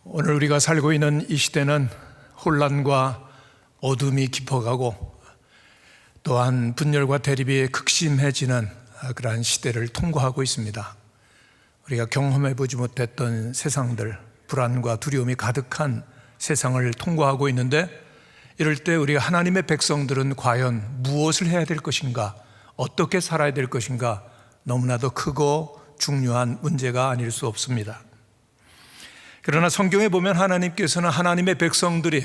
오늘 우리가 살고 있는 이 시대는 혼란과 어둠이 깊어가고 또한 분열과 대립이 극심해지는 그러한 시대를 통과하고 있습니다. 우리가 경험해보지 못했던 세상들, 불안과 두려움이 가득한 세상을 통과하고 있는데, 이럴 때 우리가 하나님의 백성들은 과연 무엇을 해야 될 것인가, 어떻게 살아야 될 것인가, 너무나도 크고 중요한 문제가 아닐 수 없습니다. 그러나 성경에 보면 하나님께서는 하나님의 백성들이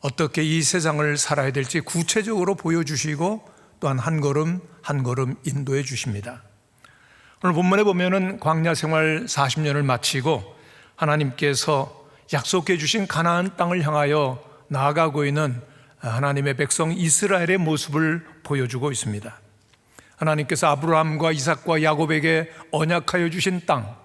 어떻게 이 세상을 살아야 될지 구체적으로 보여주시고 또한 한 걸음 한 걸음 인도해 주십니다. 오늘 본문에 보면은 광야 생활 40년을 마치고 하나님께서 약속해 주신 가나안 땅을 향하여 나아가고 있는 하나님의 백성 이스라엘의 모습을 보여주고 있습니다. 하나님께서 아브라함과 이삭과 야곱에게 언약하여 주신 땅,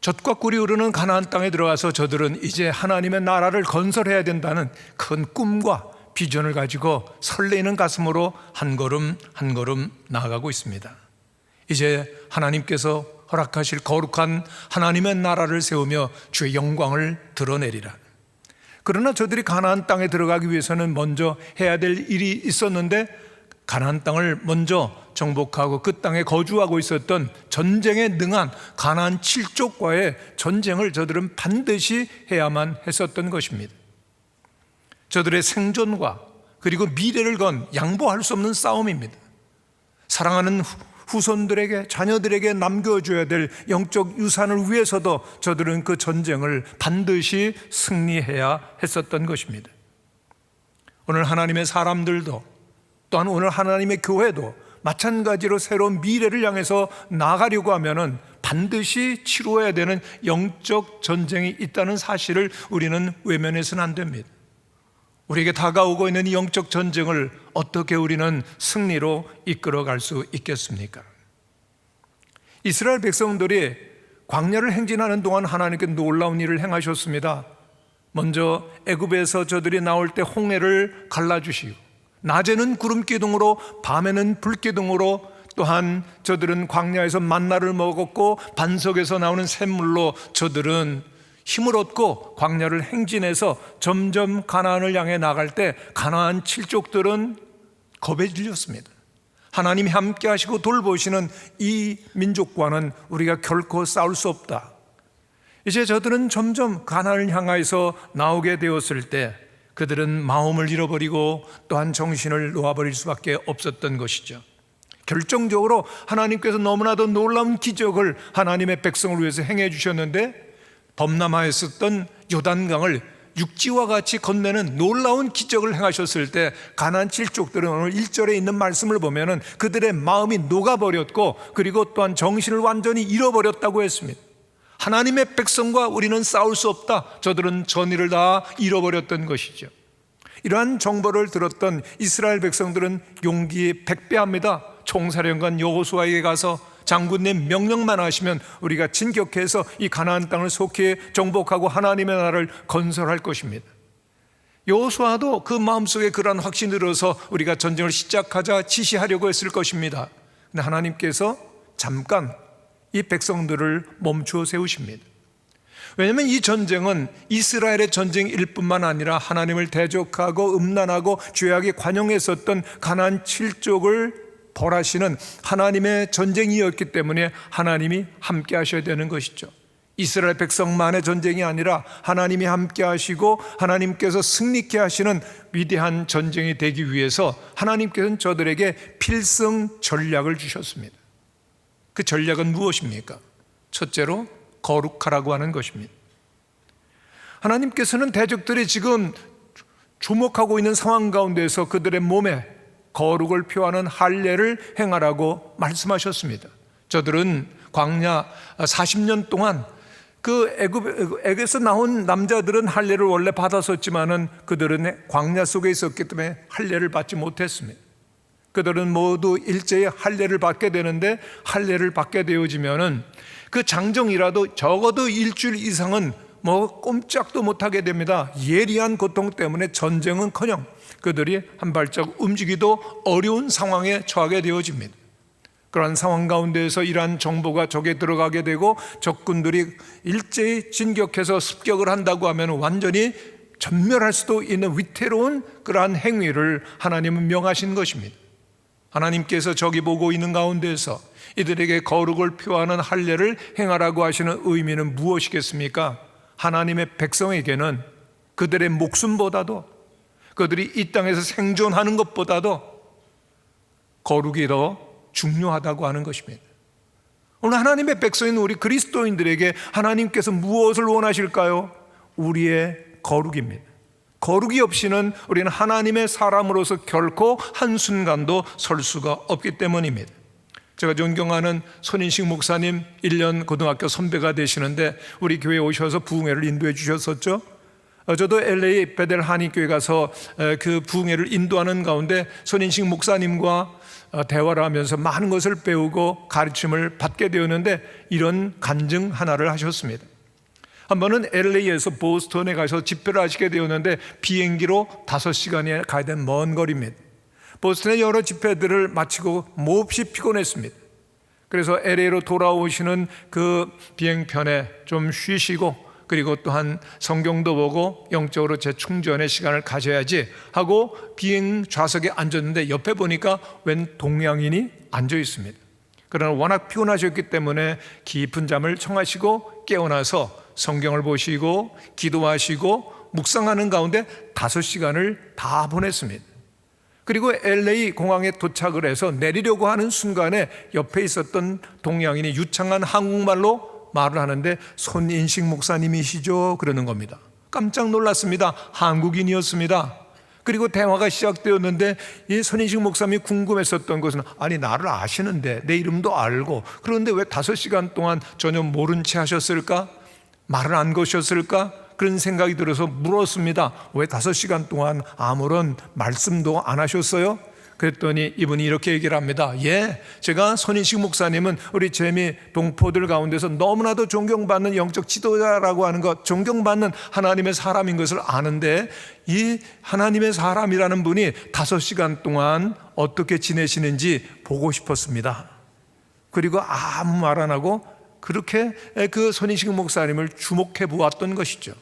젖과 꿀이 흐르는 가나안 땅에 들어가서 저들은 이제 하나님의 나라를 건설해야 된다는 큰 꿈과 비전을 가지고 설레이는 가슴으로 한 걸음 한 걸음 나아가고 있습니다. 이제 하나님께서 허락하실 거룩한 하나님의 나라를 세우며 주의 영광을 드러내리라. 그러나 저들이 가나안 땅에 들어가기 위해서는 먼저 해야 될 일이 있었는데, 가나안 땅을 먼저 정복하고 그 땅에 거주하고 있었던 전쟁에 능한 가나안 7족과의 전쟁을 저들은 반드시 해야만 했었던 것입니다. 저들의 생존과 그리고 미래를 건 양보할 수 없는 싸움입니다. 사랑하는 후손들에게, 자녀들에게 남겨줘야 될 영적 유산을 위해서도 저들은 그 전쟁을 반드시 승리해야 했었던 것입니다. 오늘 하나님의 사람들도 또한 오늘 하나님의 교회도 마찬가지로 새로운 미래를 향해서 나가려고 하면은 반드시 치루어야 되는 영적 전쟁이 있다는 사실을 우리는 외면해서는 안 됩니다. 우리에게 다가오고 있는 이 영적 전쟁을 어떻게 우리는 승리로 이끌어갈 수 있겠습니까? 이스라엘 백성들이 광야를 행진하는 동안 하나님께 놀라운 일을 행하셨습니다. 먼저 애굽에서 저들이 나올 때 홍해를 갈라주시고, 낮에는 구름기둥으로 밤에는 불기둥으로, 또한 저들은 광야에서 만나를 먹었고 반석에서 나오는 샘물로 저들은 힘을 얻고 광야를 행진해서 점점 가나안을 향해 나갈 때 가나안 7족들은 겁에 질렸습니다. 하나님이 함께 하시고 돌보시는 이 민족과는 우리가 결코 싸울 수 없다. 이제 저들은 점점 가나안을 향하여서 나오게 되었을 때 그들은 마음을 잃어버리고 또한 정신을 놓아버릴 수밖에 없었던 것이죠. 결정적으로 하나님께서 너무나도 놀라운 기적을 하나님의 백성을 위해서 행해 주셨는데, 범람하였었던 요단강을 육지와 같이 건네는 놀라운 기적을 행하셨을 때 가나안 7족들은 오늘 1절에 있는 말씀을 보면은 그들의 마음이 녹아버렸고 그리고 또한 정신을 완전히 잃어버렸다고 했습니다. 하나님의 백성과 우리는 싸울 수 없다. 저들은 전의를 다 잃어버렸던 것이죠. 이러한 정보를 들었던 이스라엘 백성들은 용기 백배합니다. 총사령관 여호수아에게 가서 장군님 명령만 하시면 우리가 진격해서 이 가나안 땅을 속히 정복하고 하나님의 나라를 건설할 것입니다. 여호수아도 그 마음속에 그러한 확신이 들어서 우리가 전쟁을 시작하자 지시하려고 했을 것입니다. 근데 하나님께서 잠깐 이 백성들을 멈추어 세우십니다. 왜냐하면 이 전쟁은 이스라엘의 전쟁일 뿐만 아니라 하나님을 대적하고 음란하고 죄악에 관용했었던 가나안 7족을 벌하시는 하나님의 전쟁이었기 때문에 하나님이 함께 하셔야 되는 것이죠. 이스라엘 백성만의 전쟁이 아니라 하나님이 함께 하시고 하나님께서 승리케 하시는 위대한 전쟁이 되기 위해서 하나님께서는 저들에게 필승 전략을 주셨습니다. 그 전략은 무엇입니까? 첫째로 거룩하라고 하는 것입니다. 하나님께서는 대적들이 지금 주목하고 있는 상황 가운데서 그들의 몸에 거룩을 표하는 할례를 행하라고 말씀하셨습니다. 저들은 광야 40년 동안 그 애굽에서 나온 남자들은 할례를 원래 받았었지만은 그들은 광야 속에 있었기 때문에 할례를 받지 못했습니다. 그들은 모두 일제히 할례를 받게 되는데, 할례를 받게 되어지면은 그 장정이라도 적어도 일주일 이상은 꼼짝도 못하게 됩니다. 예리한 고통 때문에 전쟁은커녕 그들이 한 발짝 움직이도 어려운 상황에 처하게 되어집니다. 그러한 상황 가운데에서 이러한 정보가 적에 들어가게 되고 적군들이 일제히 진격해서 습격을 한다고 하면 완전히 전멸할 수도 있는 위태로운 그러한 행위를 하나님은 명하신 것입니다. 하나님께서 적이 보고 있는 가운데서 이들에게 거룩을 표하는 할례를 행하라고 하시는 의미는 무엇이겠습니까? 하나님의 백성에게는 그들의 목숨보다도, 그들이 이 땅에서 생존하는 것보다도 거룩이 더 중요하다고 하는 것입니다. 오늘 하나님의 백성인 우리 그리스도인들에게 하나님께서 무엇을 원하실까요? 우리의 거룩입니다. 거룩이 없이는 우리는 하나님의 사람으로서 결코 한순간도 설 수가 없기 때문입니다. 제가 존경하는 손인식 목사님 1년 고등학교 선배가 되시는데 우리 교회에 오셔서 부흥회를 인도해 주셨었죠. 저도 LA 베델 한인교회 가서 그 부흥회를 인도하는 가운데 손인식 목사님과 대화를 하면서 많은 것을 배우고 가르침을 받게 되었는데 이런 간증 하나를 하셨습니다. 한 번은 LA에서 보스턴에 가서 집회를 하시게 되었는데 비행기로 5시간이 가야 되는 먼 거리입니다. 보스턴의 여러 집회들을 마치고 몹시 피곤했습니다. 그래서 LA로 돌아오시는 그 비행편에 좀 쉬시고 그리고 또한 성경도 보고 영적으로 재충전의 시간을 가져야지 하고 비행 좌석에 앉았는데 옆에 보니까 웬 동양인이 앉아 있습니다. 그러나 워낙 피곤하셨기 때문에 깊은 잠을 청하시고 깨어나서 성경을 보시고 기도하시고 묵상하는 가운데 5시간을 다 보냈습니다. 그리고 LA 공항에 도착을 해서 내리려고 하는 순간에 옆에 있었던 동양인이 유창한 한국말로 말을 하는데 손인식 목사님이시죠? 그러는 겁니다. 깜짝 놀랐습니다. 한국인이었습니다. 그리고 대화가 시작되었는데 이 손인식 목사님이 궁금했었던 것은 아니 나를 아시는데 내 이름도 알고 그런데 왜 5시간 동안 전혀 모른 채 하셨을까? 말을 안 거셨을까? 그런 생각이 들어서 물었습니다. 왜 5시간 동안 아무런 말씀도 안 하셨어요? 그랬더니 이분이 이렇게 얘기를 합니다. 제가 손인식 목사님은 우리 재미 동포들 가운데서 너무나도 존경받는 영적 지도자라고 하는 것, 존경받는 하나님의 사람인 것을 아는데 이 하나님의 사람이라는 분이 5시간 동안 어떻게 지내시는지 보고 싶었습니다. 그리고 아무 말 안 하고 그렇게 그 손인식 목사님을 주목해 보았던 것이죠.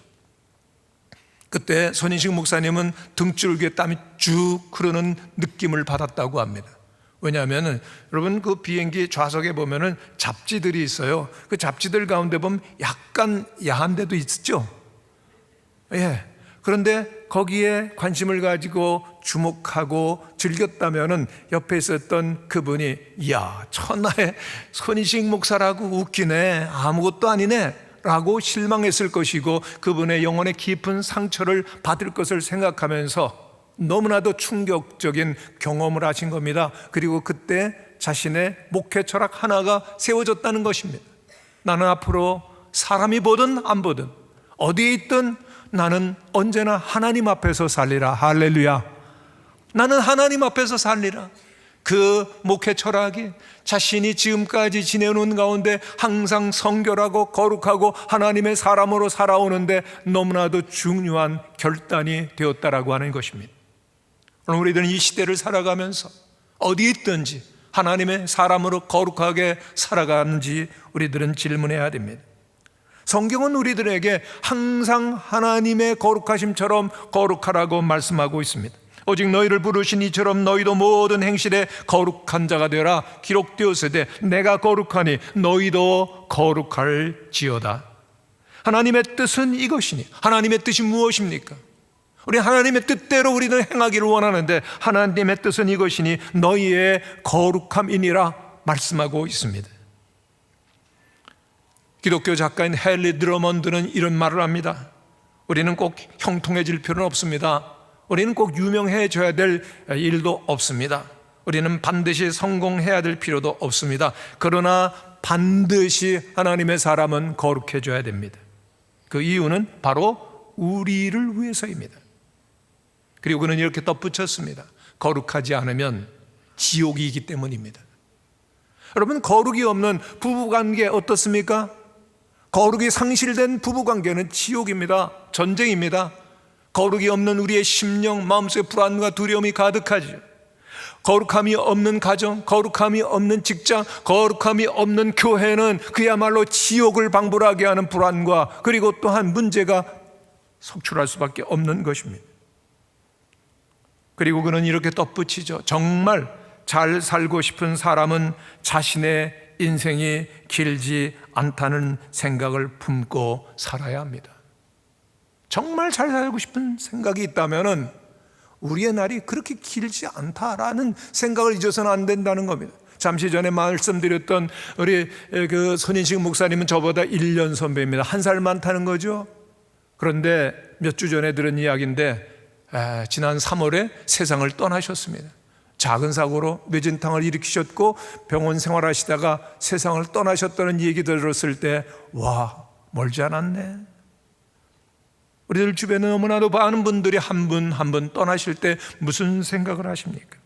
그때 손인식 목사님은 등줄기에 땀이 쭉 흐르는 느낌을 받았다고 합니다. 왜냐하면 여러분 그 비행기 좌석에 보면은 잡지들이 있어요. 그 잡지들 가운데 보면 약간 야한 데도 있죠. 그런데 거기에 관심을 가지고 주목하고 즐겼다면은 옆에 있었던 그분이 이야 천하의 손인식 목사라고 웃기네 아무것도 아니네 라고 실망했을 것이고 그분의 영혼의 깊은 상처를 받을 것을 생각하면서 너무나도 충격적인 경험을 하신 겁니다. 그리고 그때 자신의 목회 철학 하나가 세워졌다는 것입니다. 나는 앞으로 사람이 보든 안 보든 어디에 있든 나는 언제나 하나님 앞에서 살리라. 할렐루야. 나는 하나님 앞에서 살리라. 그 목회 철학이 자신이 지금까지 지내오는 가운데 항상 성결하고 거룩하고 하나님의 사람으로 살아오는데 너무나도 중요한 결단이 되었다라고 하는 것입니다. 오늘 우리들은 이 시대를 살아가면서 어디에 있든지 하나님의 사람으로 거룩하게 살아가는지 우리들은 질문해야 됩니다. 성경은 우리들에게 항상 하나님의 거룩하심처럼 거룩하라고 말씀하고 있습니다. 오직 너희를 부르신 이처럼 너희도 모든 행실에 거룩한 자가 되라. 기록되었으되 내가 거룩하니 너희도 거룩할지어다. 하나님의 뜻은 이것이니 하나님의 뜻이 무엇입니까? 우리 하나님의 뜻대로 우리는 행하기를 원하는데 하나님의 뜻은 이것이니 너희의 거룩함이니라 말씀하고 있습니다. 기독교 작가인 헨리 드러먼드는 이런 말을 합니다. 우리는 꼭 형통해질 필요는 없습니다. 우리는 꼭 유명해져야 될 일도 없습니다. 우리는 반드시 성공해야 될 필요도 없습니다. 그러나 반드시 하나님의 사람은 거룩해져야 됩니다. 그 이유는 바로 우리를 위해서입니다. 그리고 그는 이렇게 덧붙였습니다. 거룩하지 않으면 지옥이기 때문입니다. 여러분 거룩이 없는 부부관계 어떻습니까? 거룩이 상실된 부부관계는 지옥입니다. 전쟁입니다. 거룩이 없는 우리의 심령, 마음속에 불안과 두려움이 가득하죠. 거룩함이 없는 가정, 거룩함이 없는 직장, 거룩함이 없는 교회는 그야말로 지옥을 방불하게 하는 불안과 그리고 또한 문제가 속출할 수밖에 없는 것입니다. 그리고 그는 이렇게 덧붙이죠. 정말 잘 살고 싶은 사람은 자신의 인생이 길지 않다는 생각을 품고 살아야 합니다. 정말 잘 살고 싶은 생각이 있다면 우리의 날이 그렇게 길지 않다라는 생각을 잊어서는 안 된다는 겁니다. 잠시 전에 말씀드렸던 우리 그 손인식 목사님은 저보다 1년 선배입니다. 한 살 많다는 거죠. 그런데 몇 주 전에 들은 이야기인데 지난 3월에 세상을 떠나셨습니다. 작은 사고로 뇌진탕을 일으키셨고 병원 생활하시다가 세상을 떠나셨다는 얘기 들었을 때 와, 멀지 않았네. 우리들 주변에 너무나도 많은 분들이 한 분 한 분 떠나실 때 무슨 생각을 하십니까?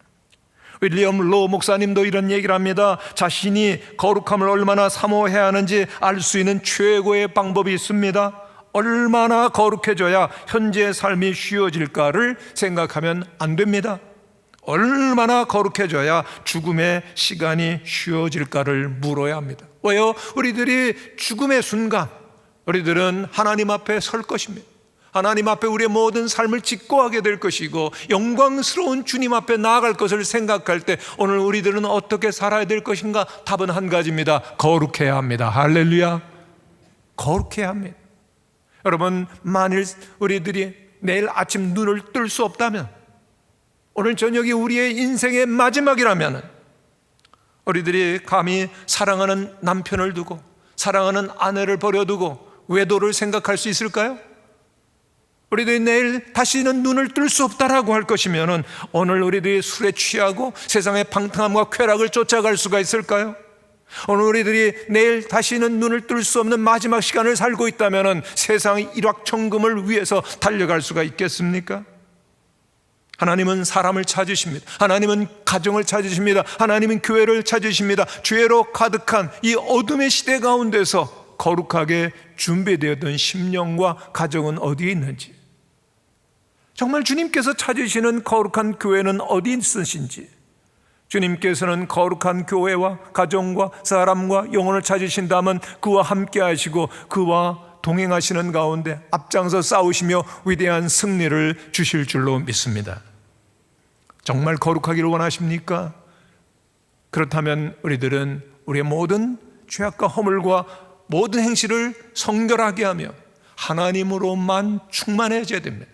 윌리엄 로 목사님도 이런 얘기를 합니다. 자신이 거룩함을 얼마나 사모해야 하는지 알 수 있는 최고의 방법이 있습니다. 얼마나 거룩해져야 현재의 삶이 쉬워질까를 생각하면 안 됩니다. 얼마나 거룩해져야 죽음의 시간이 쉬워질까를 물어야 합니다. 왜요? 우리들이 죽음의 순간 우리들은 하나님 앞에 설 것입니다. 하나님 앞에 우리의 모든 삶을 직고하게 될 것이고 영광스러운 주님 앞에 나아갈 것을 생각할 때 오늘 우리들은 어떻게 살아야 될 것인가? 답은 한 가지입니다. 거룩해야 합니다. 할렐루야. 거룩해야 합니다. 여러분, 만일 우리들이 내일 아침 눈을 뜰 수 없다면, 오늘 저녁이 우리의 인생의 마지막이라면 우리들이 감히 사랑하는 남편을 두고 사랑하는 아내를 버려두고 외도를 생각할 수 있을까요? 우리들이 내일 다시는 눈을 뜰 수 없다라고 할 것이면 오늘 우리들이 술에 취하고 세상의 방탕함과 쾌락을 쫓아갈 수가 있을까요? 오늘 우리들이 내일 다시는 눈을 뜰 수 없는 마지막 시간을 살고 있다면 세상의 일확천금을 위해서 달려갈 수가 있겠습니까? 하나님은 사람을 찾으십니다. 하나님은 가정을 찾으십니다. 하나님은 교회를 찾으십니다. 죄로 가득한 이 어둠의 시대 가운데서 거룩하게 준비되었던 심령과 가정은 어디에 있는지, 정말 주님께서 찾으시는 거룩한 교회는 어디 있으신지, 주님께서는 거룩한 교회와 가정과 사람과 영혼을 찾으신다면 그와 함께 하시고 그와 동행하시는 가운데 앞장서 싸우시며 위대한 승리를 주실 줄로 믿습니다. 정말 거룩하기를 원하십니까? 그렇다면 우리들은 우리의 모든 죄악과 허물과 모든 행실을 성결하게 하며 하나님으로만 충만해져야 됩니다.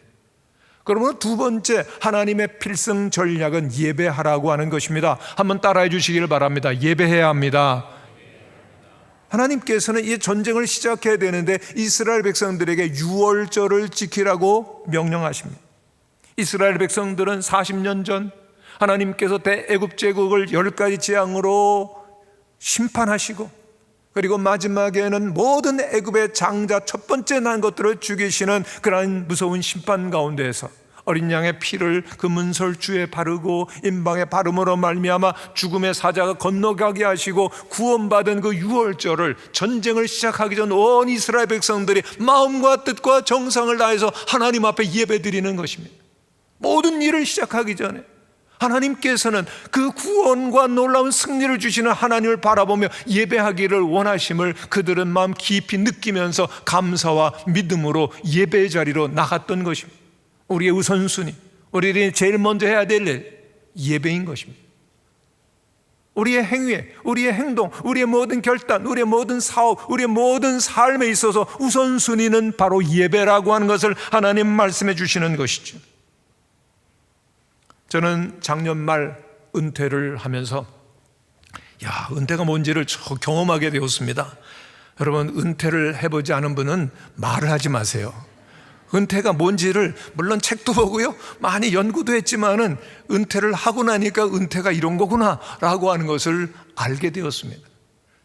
그러면 두 번째 하나님의 필승 전략은 예배하라고 하는 것입니다. 한번 따라해 주시길 바랍니다. 예배해야 합니다. 하나님께서는 이 전쟁을 시작해야 되는데 이스라엘 백성들에게 유월절을 지키라고 명령하십니다. 이스라엘 백성들은 40년 전 하나님께서 대애굽 제국을 10가지 재앙으로 심판하시고 그리고 마지막에는 모든 애굽의 장자 첫 번째 난 것들을 죽이시는 그러한 무서운 심판 가운데에서 어린 양의 피를 그 문설주에 바르고 임방에 바름으로 말미암아 죽음의 사자가 건너가게 하시고 구원받은 그 유월절을 전쟁을 시작하기 전 온 이스라엘 백성들이 마음과 뜻과 정성을 다해서 하나님 앞에 예배드리는 것입니다. 모든 일을 시작하기 전에 하나님께서는 그 구원과 놀라운 승리를 주시는 하나님을 바라보며 예배하기를 원하심을 그들은 마음 깊이 느끼면서 감사와 믿음으로 예배의 자리로 나갔던 것입니다. 우리의 우선순위, 우리들이 제일 먼저 해야 될 일, 예배인 것입니다. 우리의 행위에, 우리의 행동, 우리의 모든 결단, 우리의 모든 사업, 우리의 모든 삶에 있어서 우선순위는 바로 예배라고 하는 것을 하나님 말씀해 주시는 것이죠. 저는 작년 말 은퇴를 하면서 은퇴가 뭔지를 경험하게 되었습니다. 여러분, 은퇴를 해보지 않은 분은 말을 하지 마세요. 은퇴가 뭔지를 물론 책도 보고요 많이 연구도 했지만은 은퇴를 하고 나니까 은퇴가 이런 거구나 라고 하는 것을 알게 되었습니다.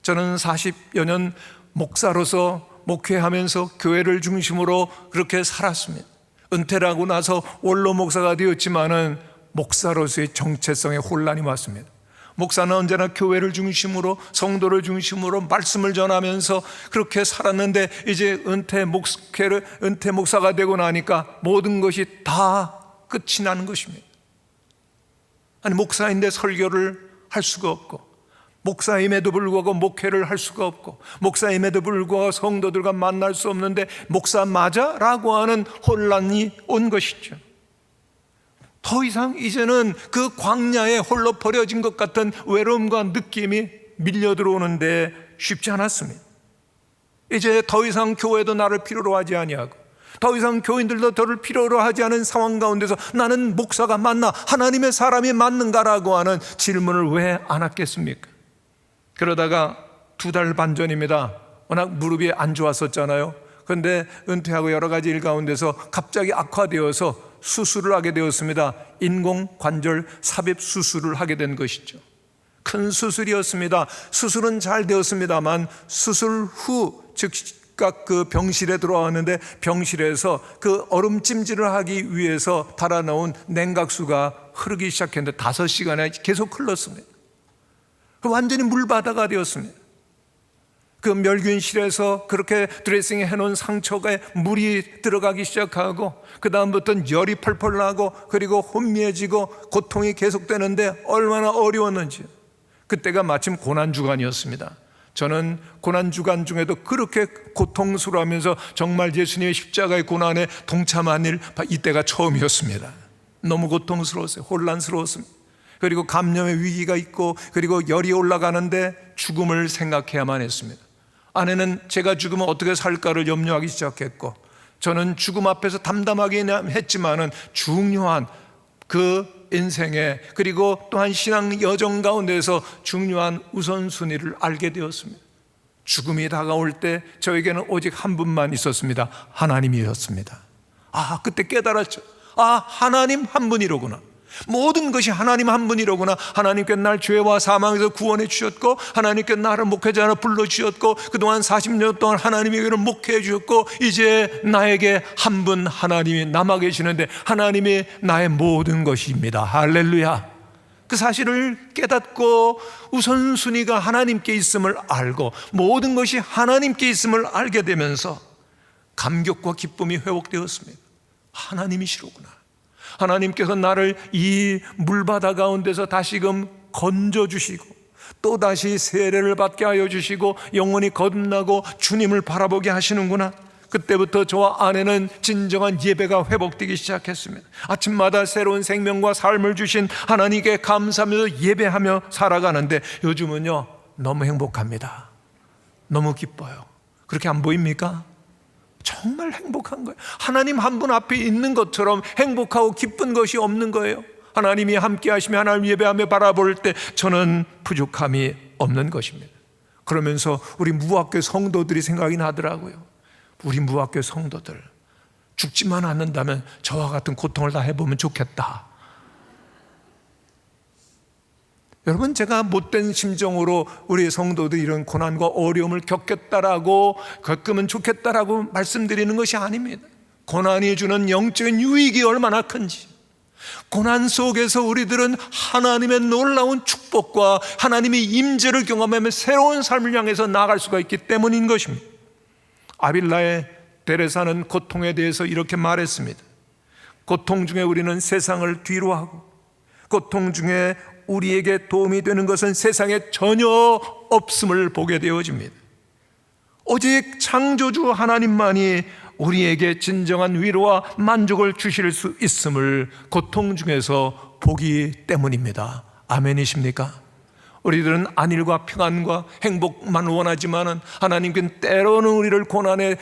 저는 40여 년 목사로서 목회하면서 교회를 중심으로 그렇게 살았습니다. 은퇴를 하고 나서 원로 목사가 되었지만은 목사로서의 정체성에 혼란이 왔습니다. 목사는 언제나 교회를 중심으로 성도를 중심으로 말씀을 전하면서 그렇게 살았는데 이제 은퇴 목사가 되고 나니까 모든 것이 다 끝이 나는 것입니다. 아니, 목사인데 설교를 할 수가 없고, 목사임에도 불구하고 목회를 할 수가 없고, 목사임에도 불구하고 성도들과 만날 수 없는데 목사 맞아? 라고 하는 혼란이 온 것이죠. 더 이상 이제는 그 광야에 홀로 버려진 것 같은 외로움과 느낌이 밀려 들어오는데 쉽지 않았습니다. 이제 더 이상 교회도 나를 필요로 하지 아니하고, 더 이상 교인들도 저를 필요로 하지 않은 상황 가운데서 나는 목사가 맞나, 하나님의 사람이 맞는가라고 하는 질문을 왜 안 했겠습니까? 그러다가 2달 반 전입니다. 워낙 무릎이 안 좋았었잖아요. 그런데 은퇴하고 여러 가지 일 가운데서 갑자기 악화되어서 수술을 하게 되었습니다. 인공관절 삽입 수술을 하게 된 것이죠. 큰 수술이었습니다. 수술은 잘 되었습니다만 수술 후 즉각 그 병실에 들어왔는데, 병실에서 그 얼음찜질을 하기 위해서 달아놓은 냉각수가 흐르기 시작했는데 5시간에 계속 흘렀습니다. 완전히 물바다가 되었습니다. 그 멸균실에서 그렇게 드레싱 해놓은 상처에 물이 들어가기 시작하고, 그 다음부터는 열이 펄펄 나고, 그리고 혼미해지고 고통이 계속되는데 얼마나 어려웠는지. 그때가 마침 고난주간이었습니다. 저는 고난주간 중에도 그렇게 고통스러워하면서 정말 예수님의 십자가의 고난에 동참한 일, 이때가 처음이었습니다. 너무 고통스러웠어요. 혼란스러웠습니다. 그리고 감염의 위기가 있고, 그리고 열이 올라가는데 죽음을 생각해야만 했습니다. 아내는 제가 죽으면 어떻게 살까를 염려하기 시작했고, 저는 죽음 앞에서 담담하긴 했지만은 중요한 그 인생에, 그리고 또한 신앙 여정 가운데서 중요한 우선순위를 알게 되었습니다. 죽음이 다가올 때 저에게는 오직 한 분만 있었습니다. 하나님이었습니다. 그때 깨달았죠. 하나님 한 분이로구나. 모든 것이 하나님 한 분이로구나. 하나님께 날 죄와 사망에서 구원해 주셨고, 하나님께 나를 목회자로 불러주셨고, 그동안 40년 동안 하나님에게는 목회해 주셨고, 이제 나에게 한 분 하나님이 남아 계시는데 하나님이 나의 모든 것입니다. 할렐루야. 그 사실을 깨닫고 우선순위가 하나님께 있음을 알고 모든 것이 하나님께 있음을 알게 되면서 감격과 기쁨이 회복되었습니다. 하나님이시로구나. 하나님께서 나를 이 물바다 가운데서 다시금 건져주시고, 또다시 세례를 받게 하여 주시고, 영원히 거듭나고 주님을 바라보게 하시는구나. 그때부터 저와 아내는 진정한 예배가 회복되기 시작했습니다. 아침마다 새로운 생명과 삶을 주신 하나님께 감사하면서 예배하며 살아가는데 요즘은요, 너무 행복합니다. 너무 기뻐요. 그렇게 안 보입니까? 정말 행복한 거예요. 하나님 한 분 앞에 있는 것처럼 행복하고 기쁜 것이 없는 거예요. 하나님이 함께 하시며 하나님 예배하며 바라볼 때 저는 부족함이 없는 것입니다. 그러면서 우리 무학교 성도들이 생각이 나더라고요. 우리 무학교 성도들 죽지만 않는다면 저와 같은 고통을 다 해보면 좋겠다. 여러분, 제가 못된 심정으로 우리 성도들이 이런 고난과 어려움을 겪으면 좋겠다라고 말씀드리는 것이 아닙니다. 고난이 주는 영적인 유익이 얼마나 큰지, 고난 속에서 우리들은 하나님의 놀라운 축복과 하나님의 임재를 경험하며 새로운 삶을 향해서 나아갈 수가 있기 때문인 것입니다. 아빌라의 데레사는 고통에 대해서 이렇게 말했습니다. 고통 중에 우리는 세상을 뒤로하고, 고통 중에 우리에게 도움이 되는 것은 세상에 전혀 없음을 보게 되어집니다. 오직 창조주 하나님만이 우리에게 진정한 위로와 만족을 주실 수 있음을 고통 중에서 보기 때문입니다. 아멘이십니까? 우리들은 안일과 평안과 행복만 원하지만은 하나님께는 때로는 우리를 고난의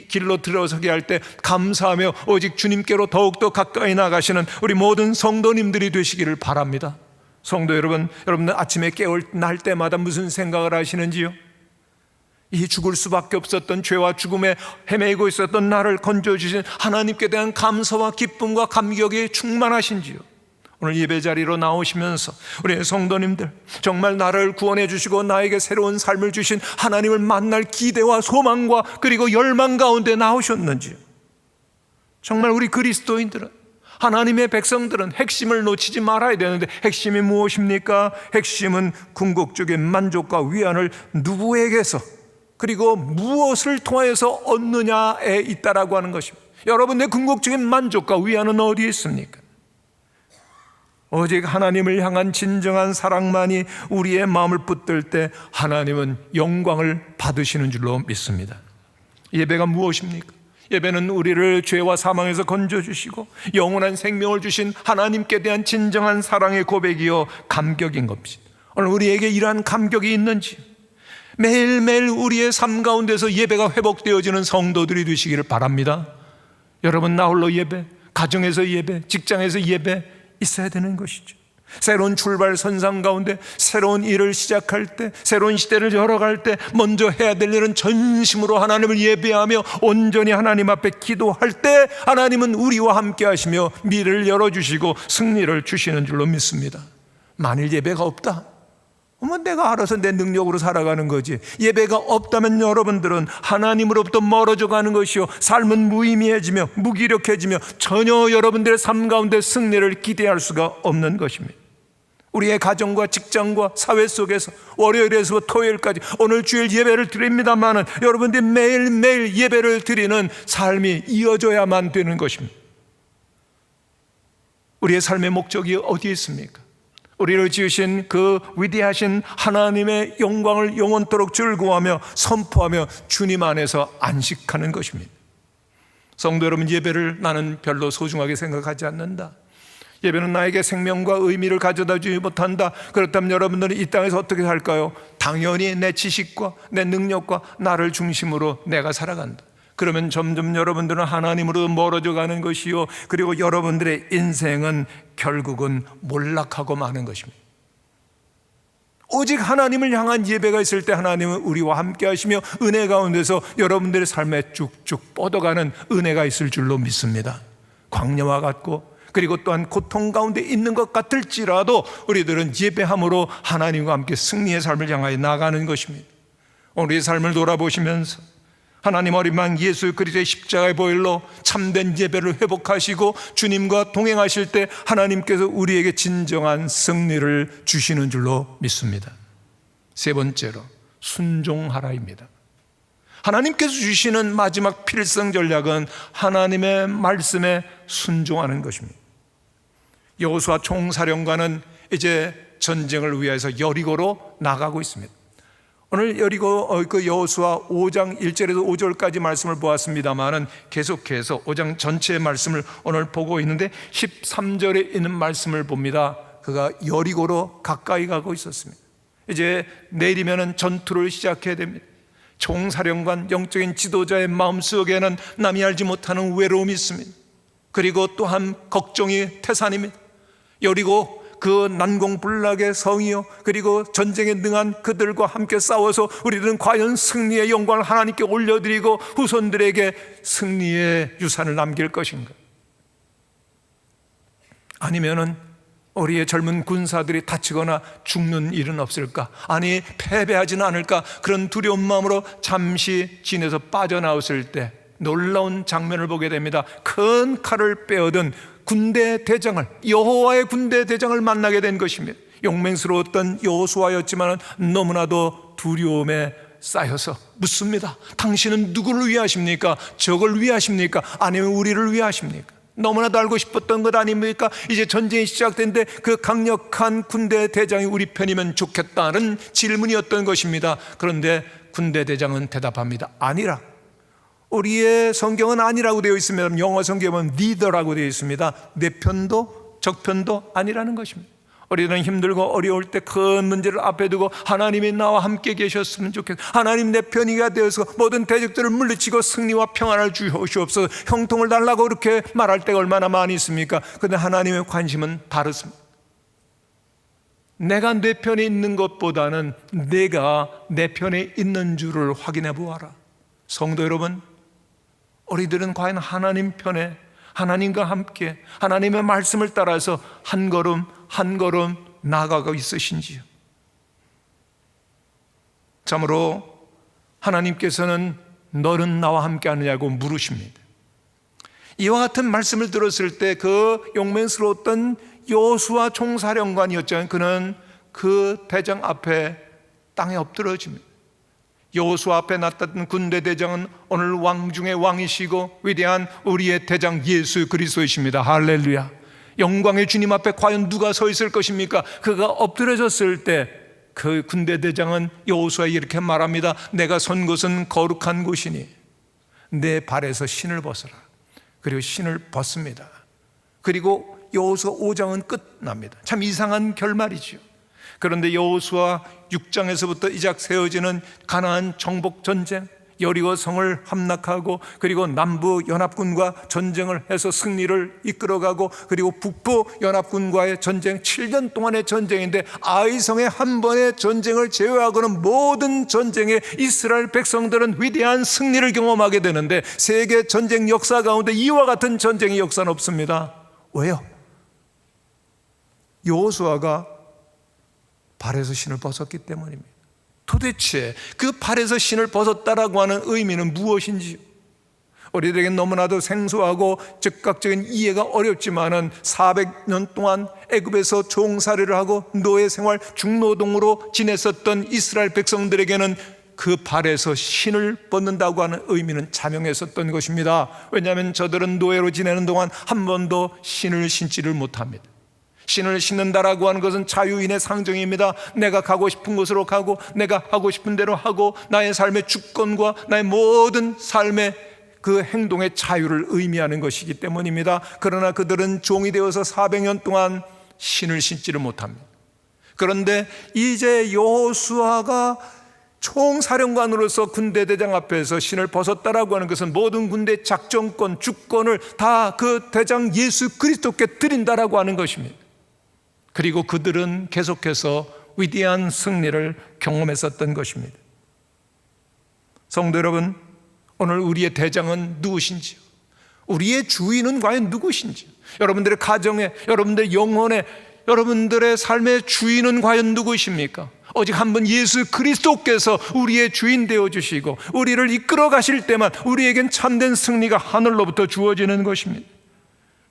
길로 들어서게 할 때 감사하며 오직 주님께로 더욱더 가까이 나가시는 우리 모든 성도님들이 되시기를 바랍니다. 성도 여러분, 여러분들 아침에 깨어날 때마다 무슨 생각을 하시는지요? 이 죽을 수밖에 없었던 죄와 죽음에 헤매고 있었던 나를 건져주신 하나님께 대한 감사와 기쁨과 감격이 충만하신지요? 오늘 예배 자리로 나오시면서 우리 성도님들, 정말 나를 구원해 주시고 나에게 새로운 삶을 주신 하나님을 만날 기대와 소망과 그리고 열망 가운데 나오셨는지요? 정말 우리 그리스도인들은, 하나님의 백성들은 핵심을 놓치지 말아야 되는데 핵심이 무엇입니까? 핵심은 궁극적인 만족과 위안을 누구에게서, 그리고 무엇을 통하여서 얻느냐에 있다라고 하는 것입니다. 여러분의 궁극적인 만족과 위안은 어디에 있습니까? 오직 하나님을 향한 진정한 사랑만이 우리의 마음을 붙들 때 하나님은 영광을 받으시는 줄로 믿습니다. 예배가 무엇입니까? 예배는 우리를 죄와 사망에서 건져주시고 영원한 생명을 주신 하나님께 대한 진정한 사랑의 고백이요 감격인 겁니다. 오늘 우리에게 이러한 감격이 있는지 매일매일 우리의 삶 가운데서 예배가 회복되어지는 성도들이 되시기를 바랍니다. 여러분, 나홀로 예배, 가정에서 예배, 직장에서 예배 있어야 되는 것이죠. 새로운 출발 선상 가운데 새로운 일을 시작할 때, 새로운 시대를 열어갈 때 먼저 해야 될 일은 전심으로 하나님을 예배하며 온전히 하나님 앞에 기도할 때 하나님은 우리와 함께 하시며 미래를 열어주시고 승리를 주시는 줄로 믿습니다. 만일 예배가 없다? 내가 알아서 내 능력으로 살아가는 거지. 예배가 없다면 여러분들은 하나님으로부터 멀어져 가는 것이요, 삶은 무의미해지며 무기력해지며 전혀 여러분들의 삶 가운데 승리를 기대할 수가 없는 것입니다. 우리의 가정과 직장과 사회 속에서 월요일에서 토요일까지 오늘 주일 예배를 드립니다마는 여러분들이 매일매일 예배를 드리는 삶이 이어져야만 되는 것입니다. 우리의 삶의 목적이 어디에 있습니까? 우리를 지으신 그 위대하신 하나님의 영광을 영원토록 즐거워하며 선포하며 주님 안에서 안식하는 것입니다. 성도 여러분, 예배를 나는 별로 소중하게 생각하지 않는다. 예배는 나에게 생명과 의미를 가져다 주지 못한다. 그렇다면 여러분들은 이 땅에서 어떻게 살까요? 당연히 내 지식과 내 능력과 나를 중심으로 내가 살아간다. 그러면 점점 여러분들은 하나님으로 멀어져 가는 것이요, 그리고 여러분들의 인생은 결국은 몰락하고 마는 것입니다. 오직 하나님을 향한 예배가 있을 때 하나님은 우리와 함께 하시며 은혜 가운데서 여러분들의 삶에 쭉쭉 뻗어가는 은혜가 있을 줄로 믿습니다. 광야와 같고 그리고 또한 고통 가운데 있는 것 같을지라도 우리들은 예배함으로 하나님과 함께 승리의 삶을 향하여 나가는 것입니다. 우리의 삶을 돌아보시면서 하나님 어린 양 예수 그리스도의 십자가의 보혈로 참된 예배를 회복하시고 주님과 동행하실 때 하나님께서 우리에게 진정한 승리를 주시는 줄로 믿습니다. 세 번째로 순종하라입니다. 하나님께서 주시는 마지막 필승 전략은 하나님의 말씀에 순종하는 것입니다. 여호수아 총사령관은 이제 전쟁을 위해서 여리고로 나가고 있습니다. 오늘 여리고 여호수아 5장 1절에서 5절까지 말씀을 보았습니다만은 계속해서 5장 전체의 말씀을 오늘 보고 있는데 13절에 있는 말씀을 봅니다. 그가 여리고로 가까이 가고 있었습니다. 이제 내일이면은 전투를 시작해야 됩니다. 총사령관, 영적인 지도자의 마음속에는 남이 알지 못하는 외로움이 있습니다. 그리고 또한 걱정이 태산입니다. 여리고 그 난공불락의 성이요, 그리고 전쟁에 능한 그들과 함께 싸워서 우리들은 과연 승리의 영광을 하나님께 올려드리고 후손들에게 승리의 유산을 남길 것인가? 아니면은 우리의 젊은 군사들이 다치거나 죽는 일은 없을까? 아니, 패배하지는 않을까? 그런 두려운 마음으로 잠시 진에서 빠져나왔을 때 놀라운 장면을 보게 됩니다. 큰 칼을 빼어든 군대 대장을, 여호와의 군대 대장을 만나게 된 것입니다. 용맹스러웠던 여호수아였지만 너무나도 두려움에 쌓여서 묻습니다. 당신은 누구를 위하십니까? 적을 위하십니까? 아니면 우리를 위하십니까? 너무나도 알고 싶었던 것 아닙니까? 이제 전쟁이 시작된데 그 강력한 군대 대장이 우리 편이면 좋겠다는 질문이었던 것입니다. 그런데 군대 대장은 대답합니다. 아니라. 우리의 성경은 아니라고 되어 있습니다. 영어 성경은 neither라고 되어 있습니다. 내 편도 적 편도 아니라는 것입니다. 우리는 힘들고 어려울 때 큰 문제를 앞에 두고 하나님이 나와 함께 계셨으면 좋겠다, 하나님 내 편이가 되어서 모든 대적들을 물리치고 승리와 평안을 주시옵소서, 형통을 달라고 그렇게 말할 때가 얼마나 많이 있습니까? 그런데 하나님의 관심은 다르습니다. 내가 내 편에 있는 것보다는 내가 내 편에 있는 줄을 확인해 보아라. 성도 여러분, 우리들은 과연 하나님 편에, 하나님과 함께 하나님의 말씀을 따라서 한 걸음 한 걸음 나아가고 있으신지요? 참으로 하나님께서는 너는 나와 함께 하느냐고 물으십니다. 이와 같은 말씀을 들었을 때 그 용맹스러웠던 여호수아 총사령관이었잖아요. 그는 그 대장 앞에 땅에 엎드러집니다. 여호수아 앞에 나타난 군대 대장은 오늘 왕 중의 왕이시고 위대한 우리의 대장 예수 그리스도이십니다. 할렐루야. 영광의 주님 앞에 과연 누가 서 있을 것입니까? 그가 엎드려졌을 때 그 군대 대장은 여호수아에게 이렇게 말합니다. 내가 선 곳은 거룩한 곳이니 내 발에서 신을 벗어라. 그리고 신을 벗습니다. 그리고 여호수아 5장은 끝납니다. 참 이상한 결말이죠. 그런데 여호수아 6장에서부터 이작 세워지는 가나안 정복 전쟁, 여리고 성을 함락하고 그리고 남부 연합군과 전쟁을 해서 승리를 이끌어가고 그리고 북부 연합군과의 전쟁, 7년 동안의 전쟁인데 아이성의 한 번의 전쟁을 제외하고는 모든 전쟁에 이스라엘 백성들은 위대한 승리를 경험하게 되는데 세계 전쟁 역사 가운데 이와 같은 전쟁의 역사는 없습니다. 왜요? 여호수아가 발에서 신을 벗었기 때문입니다. 도대체 그 발에서 신을 벗었다라고 하는 의미는 무엇인지요? 우리들에겐 너무나도 생소하고 즉각적인 이해가 어렵지만은 400년 동안 애굽에서 종살이를 하고 노예 생활, 중노동으로 지냈었던 이스라엘 백성들에게는 그 발에서 신을 벗는다고 하는 의미는 자명했었던 것입니다. 왜냐하면 저들은 노예로 지내는 동안 한 번도 신을 신지를 못합니다. 신을 신는다라고 하는 것은 자유인의 상징입니다. 내가 가고 싶은 곳으로 가고 내가 하고 싶은 대로 하고 나의 삶의 주권과 나의 모든 삶의 그 행동의 자유를 의미하는 것이기 때문입니다. 그러나 그들은 종이 되어서 400년 동안 신을 신지를 못합니다. 그런데 이제 여호수아가 총사령관으로서 군대 대장 앞에서 신을 벗었다라고 하는 것은 모든 군대 작전권, 주권을 다 그 대장 예수 그리스도께 드린다라고 하는 것입니다. 그리고 그들은 계속해서 위대한 승리를 경험했었던 것입니다. 성도 여러분, 오늘 우리의 대장은 누구신지요? 우리의 주인은 과연 누구신지요? 여러분들의 가정에, 여러분들의 영혼에, 여러분들의 삶의 주인은 과연 누구십니까? 오직 한 분 예수 그리스도께서 우리의 주인 되어주시고 우리를 이끌어 가실 때만 우리에겐 참된 승리가 하늘로부터 주어지는 것입니다.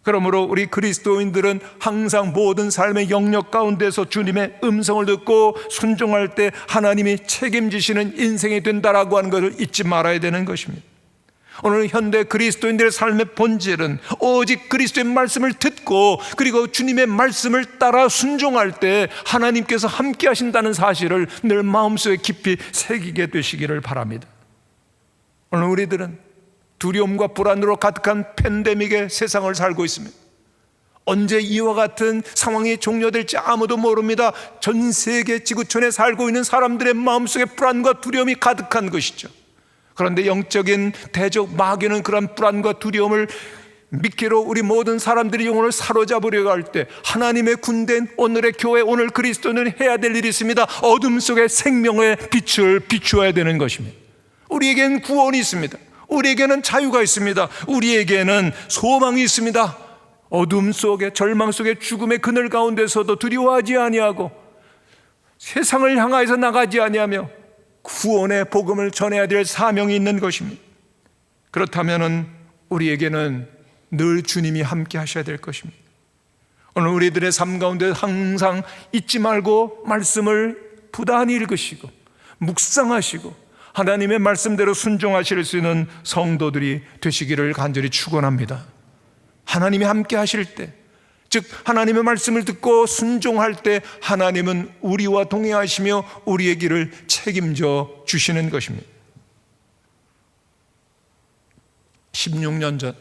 그러므로 우리 그리스도인들은 항상 모든 삶의 영역 가운데서 주님의 음성을 듣고 순종할 때 하나님이 책임지시는 인생이 된다라고 하는 것을 잊지 말아야 되는 것입니다. 오늘 현대 그리스도인들의 삶의 본질은 오직 그리스도의 말씀을 듣고 그리고 주님의 말씀을 따라 순종할 때 하나님께서 함께 하신다는 사실을 늘 마음속에 깊이 새기게 되시기를 바랍니다. 오늘 우리들은 두려움과 불안으로 가득한 팬데믹의 세상을 살고 있습니다. 언제 이와 같은 상황이 종료될지 아무도 모릅니다. 전 세계 지구촌에 살고 있는 사람들의 마음속에 불안과 두려움이 가득한 것이죠. 그런데 영적인 대적 마귀는 그런 불안과 두려움을 미끼로 우리 모든 사람들의 영혼을 사로잡으려고 할 때 하나님의 군대인 오늘의 교회, 오늘 그리스도는 해야 될 일이 있습니다. 어둠 속에 생명의 빛을 비추어야 되는 것입니다. 우리에겐 구원이 있습니다. 우리에게는 자유가 있습니다. 우리에게는 소망이 있습니다. 어둠 속에, 절망 속에, 죽음의 그늘 가운데서도 두려워하지 아니하고 세상을 향하여서 나가지 아니하며 구원의 복음을 전해야 될 사명이 있는 것입니다. 그렇다면 우리에게는 늘 주님이 함께 하셔야 될 것입니다. 오늘 우리들의 삶 가운데 항상 잊지 말고 말씀을 부단히 읽으시고 묵상하시고 하나님의 말씀대로 순종하실 수 있는 성도들이 되시기를 간절히 축원합니다. 하나님이 함께 하실 때, 즉 하나님의 말씀을 듣고 순종할 때 하나님은 우리와 동행하시며 우리의 길을 책임져 주시는 것입니다. 16년 전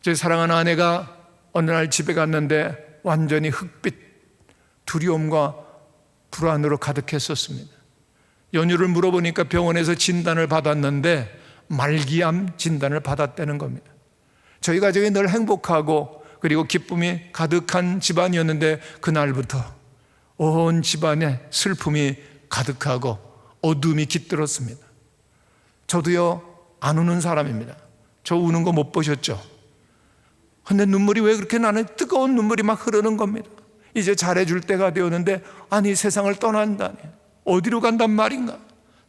제 사랑하는 아내가 어느 날 집에 갔는데 완전히 흑빛 두려움과 불안으로 가득했었습니다. 연유를 물어보니까 병원에서 진단을 받았는데 말기암 진단을 받았다는 겁니다. 저희 가정이 늘 행복하고 그리고 기쁨이 가득한 집안이었는데 그날부터 온 집안에 슬픔이 가득하고 어둠이 깃들었습니다. 저도요, 안 우는 사람입니다. 저 우는 거 못 보셨죠? 근데 눈물이 왜 그렇게 나는 뜨거운 눈물이 막 흐르는 겁니다. 이제 잘해줄 때가 되었는데 아니 세상을 떠난다니 어디로 간단 말인가?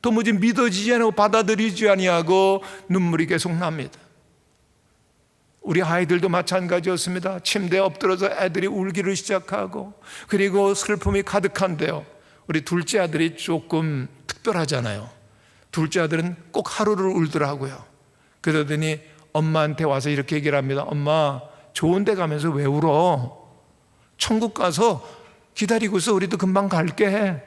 도무지 믿어지지 않고 받아들이지 아니하고 눈물이 계속 납니다. 우리 아이들도 마찬가지였습니다. 침대에 엎드려서 애들이 울기를 시작하고 그리고 슬픔이 가득한데요, 우리 둘째 아들이 조금 특별하잖아요. 둘째 아들은 꼭 하루를 울더라고요. 그러더니 엄마한테 와서 이렇게 얘기를 합니다. 엄마, 좋은 데 가면서 왜 울어? 천국 가서 기다리고 있어. 우리도 금방 갈게.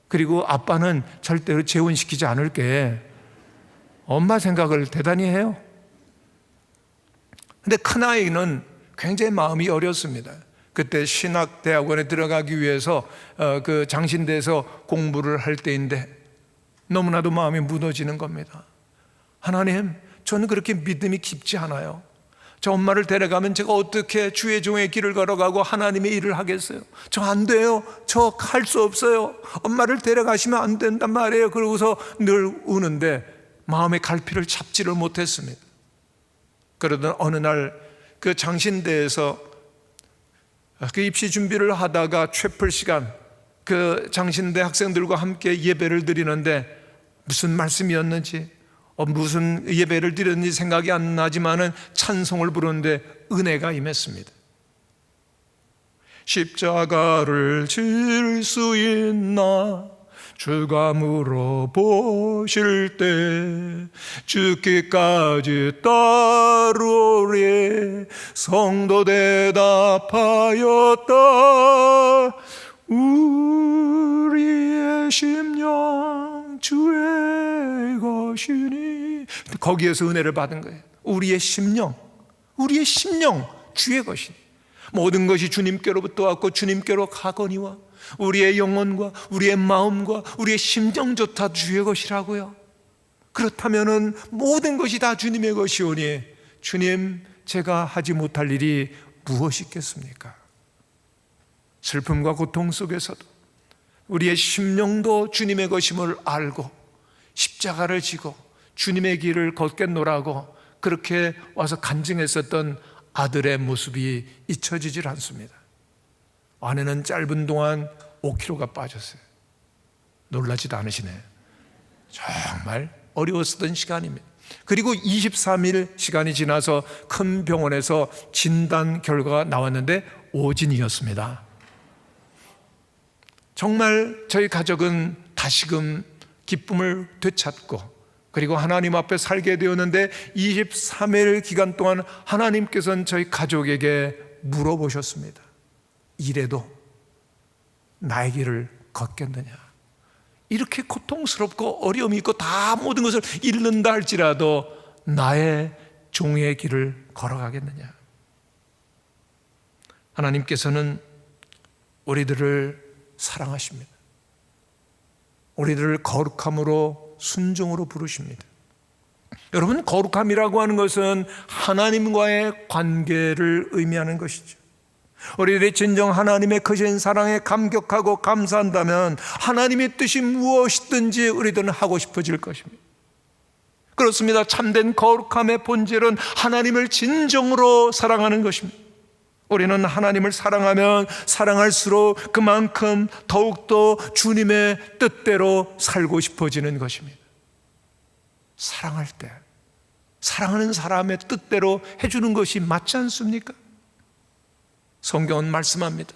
그리고 아빠는 절대로 재혼시키지 않을게. 엄마 생각을 대단히 해요. 근데 큰아이는 굉장히 마음이 어렸습니다. 그때 신학대학원에 들어가기 위해서 그 장신대에서 공부를 할 때인데 너무나도 마음이 무너지는 겁니다. 하나님, 저는 그렇게 믿음이 깊지 않아요. 저 엄마를 데려가면 제가 어떻게 주의 종의 길을 걸어가고 하나님의 일을 하겠어요? 저 안 돼요. 저 할 수 없어요. 엄마를 데려가시면 안 된단 말이에요. 그러고서 늘 우는데 마음의 갈피를 잡지를 못했습니다. 그러던 어느 날 그 장신대에서 그 입시 준비를 하다가 채플 시간, 그 장신대 학생들과 함께 예배를 드리는데 무슨 말씀이었는지 무슨 예배를 드렸는지 생각이 안 나지만은 찬송을 부르는데 은혜가 임했습니다. 십자가를 질 수 있나 주가 물어보실 때 죽기까지 따르리 성도 대답하였다. 우리의 심령 주의 것이니. 거기에서 은혜를 받은 거예요. 우리의 심령 주의 것이니. 모든 것이 주님께로부터 왔고 주님께로 가거니와 우리의 영혼과 우리의 마음과 우리의 심정조차 주의 것이라고요. 그렇다면 모든 것이 다 주님의 것이오니 주님, 제가 하지 못할 일이 무엇이 있겠습니까? 슬픔과 고통 속에서도 우리의 심령도 주님의 것임을 알고 십자가를 지고 주님의 길을 걷겠노라고 그렇게 와서 간증했었던 아들의 모습이 잊혀지질 않습니다. 아내는 짧은 동안 5kg가 빠졌어요. 놀라지도 않으시네. 정말 어려웠던 시간입니다. 그리고 23일 시간이 지나서 큰 병원에서 진단 결과가 나왔는데 오진이었습니다. 정말 저희 가족은 다시금 기쁨을 되찾고 그리고 하나님 앞에 살게 되었는데 23일 기간 동안 하나님께서는 저희 가족에게 물어보셨습니다. 이래도 나의 길을 걷겠느냐? 이렇게 고통스럽고 어려움이 있고 다 모든 것을 잃는다 할지라도 나의 종의 길을 걸어가겠느냐? 하나님께서는 우리들을 사랑하십니다. 우리들을 거룩함으로 순종으로 부르십니다. 여러분, 거룩함이라고 하는 것은 하나님과의 관계를 의미하는 것이죠. 우리들이 진정 하나님의 크신 사랑에 감격하고 감사한다면 하나님의 뜻이 무엇이든지 우리들은 하고 싶어질 것입니다. 그렇습니다. 참된 거룩함의 본질은 하나님을 진정으로 사랑하는 것입니다. 우리는 하나님을 사랑하면 사랑할수록 그만큼 더욱더 주님의 뜻대로 살고 싶어지는 것입니다. 사랑할 때 사랑하는 사람의 뜻대로 해주는 것이 맞지 않습니까? 성경은 말씀합니다.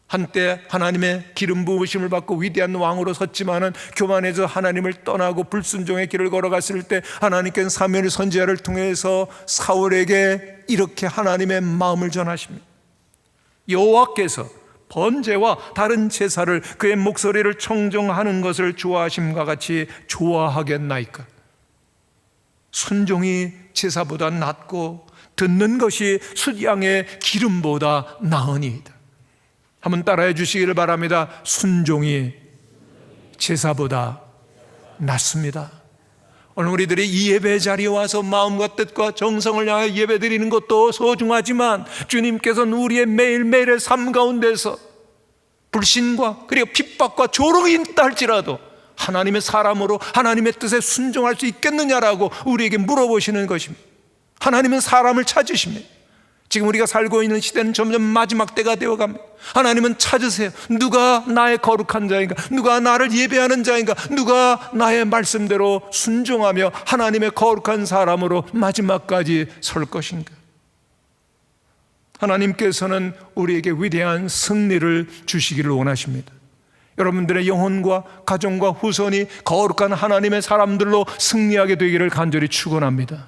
한때 하나님의 기름 부으심을 받고 위대한 왕으로 섰지만은 교만해서 하나님을 떠나고 불순종의 길을 걸어갔을 때 하나님께서는 사무엘 선지자를 통해서 사울에게 이렇게 하나님의 마음을 전하십니다. 여호와께서 번제와 다른 제사를 그의 목소리를 청정하는 것을 좋아하심과 같이 좋아하겠나이까? 순종이 제사보다 낫고 듣는 것이 숫양의 기름보다 나으니이다. 한번 따라해 주시기를 바랍니다. 순종이 제사보다 낫습니다. 오늘 우리들이 이 예배 자리에 와서 마음과 뜻과 정성을 향해 예배 드리는 것도 소중하지만 주님께서는 우리의 매일매일의 삶 가운데서 불신과 그리고 핍박과 조롱이 있다 할지라도 하나님의 사람으로 하나님의 뜻에 순종할 수 있겠느냐라고 우리에게 물어보시는 것입니다. 하나님은 사람을 찾으십니다. 지금 우리가 살고 있는 시대는 점점 마지막 때가 되어갑니다. 하나님은 찾으세요. 누가 나의 거룩한 자인가? 누가 나를 예배하는 자인가? 누가 나의 말씀대로 순종하며 하나님의 거룩한 사람으로 마지막까지 설 것인가? 하나님께서는 우리에게 위대한 승리를 주시기를 원하십니다. 여러분들의 영혼과 가정과 후손이 거룩한 하나님의 사람들로 승리하게 되기를 간절히 축원합니다.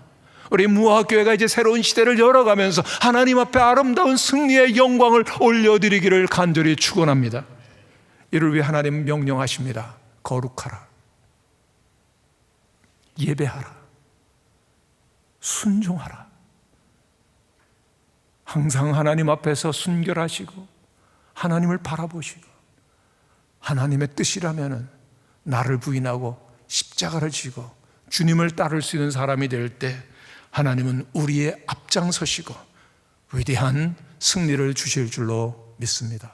우리 무화교회가 이제 새로운 시대를 열어가면서 하나님 앞에 아름다운 승리의 영광을 올려드리기를 간절히 축원합니다. 이를 위해 하나님 명령하십니다. 거룩하라, 예배하라, 순종하라. 항상 하나님 앞에서 순결하시고 하나님을 바라보시고 하나님의 뜻이라면 나를 부인하고 십자가를 지고 주님을 따를 수 있는 사람이 될 때 하나님은 우리의 앞장서시고 위대한 승리를 주실 줄로 믿습니다.